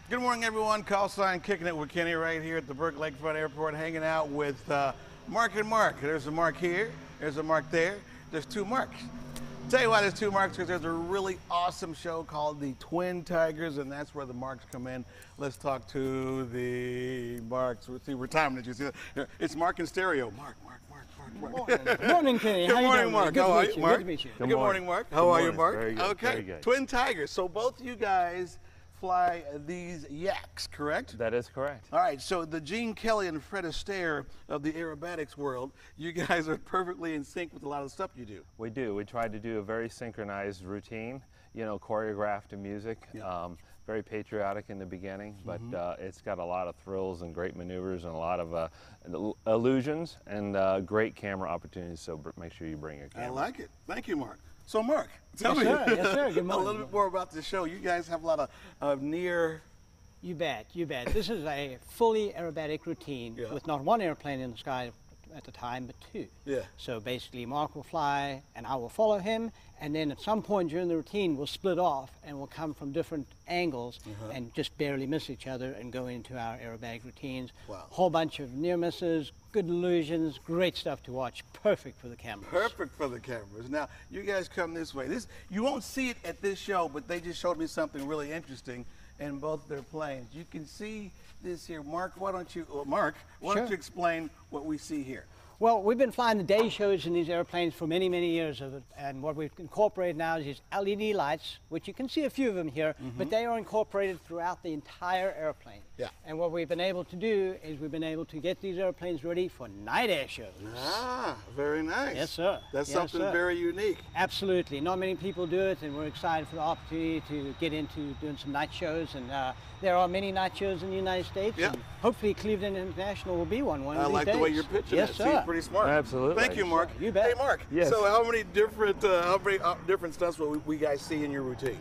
Good morning, everyone. Call sign Kicking It with Kenny right here at the Burke Lakefront Airport, hanging out with Mark and Mark. There's a Mark here, there's a Mark there, there's two Marks. Tell you why there's two Marks, because there's a really awesome show called the Twin Tigers, and that's where the Marks come in. Let's talk to the Marks. See, we're timing it. You see that? It's Mark in stereo. Mark. Good morning, Kenny. Good morning, Mark. How are you, Mark? Good to meet you. Good morning, Mark. How are you, Mark? Very good. Okay. Very good. Twin Tigers. So both you guys fly these yaks, correct? That is correct. All right, so the Gene Kelly and Fred Astaire of the aerobatics world, you guys are perfectly in sync with a lot of the stuff you do. We do. We try to do a very synchronized routine, choreographed to music. Yeah. Very patriotic in the beginning, but it's got a lot of thrills and great maneuvers and a lot of illusions and great camera opportunities, so make sure you bring your camera. I like it. Thank you, Mark. So, Mark, tell me Yes, sir. Good a morning. little bit more about the show. You guys have a lot of near... You bet. This is a fully aerobatic routine with not one airplane in the sky at the time, but two. Yeah. So basically, Mark will fly, and I will follow him, and then at some point during the routine, we'll split off, and we'll come from different angles and just barely miss each other and go into our aerobatic routines. Wow. Whole bunch of near misses, good illusions, great stuff to watch. Perfect for the cameras. Perfect for the cameras. Now, you guys come this way. You won't see it at this show, but they just showed me something really interesting in both their planes. You can see this here. Mark, why don't you explain what we see here? Well, we've been flying the day shows in these airplanes for many, many years, and what we've incorporated now is these LED lights, which you can see a few of them here, but they are incorporated throughout the entire airplane. Yeah. And what we've been able to do is we've been able to get these airplanes ready for night air shows. Ah, very nice. Yes, sir. That's Yes, something sir. very unique. Absolutely. Not many people do it, and we're excited for the opportunity to get into doing some night shows. And there are many night shows in the United States. Yeah. And hopefully Cleveland International will be one of I these like days. the way you're pitching yes, it. Sir. Pretty smart. Absolutely. Thank you, Mark. You bet. Hey, Mark. Yes. So how many different stunts will we guys see in your routine?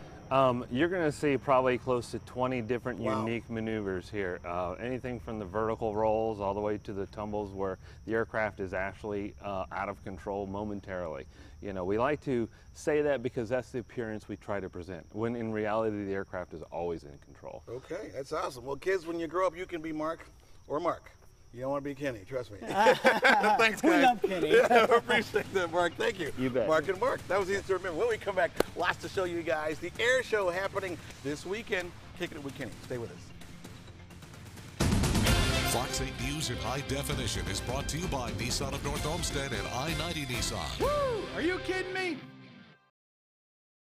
You're going to see probably close to 20 different Wow. unique maneuvers here. Anything from the vertical rolls all the way to the tumbles where the aircraft is actually out of control momentarily. We like to say that because that's the appearance we try to present, when in reality the aircraft is always in control. Okay, that's awesome. Well, kids, when you grow up, you can be Mark or Mark. You don't want to be Kenny, trust me. Thanks, guys. We love Kenny. Yeah, I appreciate that, Mark. Thank you. You bet. Mark and Mark. That was easy to remember. When we come back, lots to show you guys. The air show happening this weekend. Kicking It with Kenny. Stay with us. Fox 8 News in high definition is brought to you by Nissan of North Olmsted and I-90 Nissan. Woo! Are you kidding me?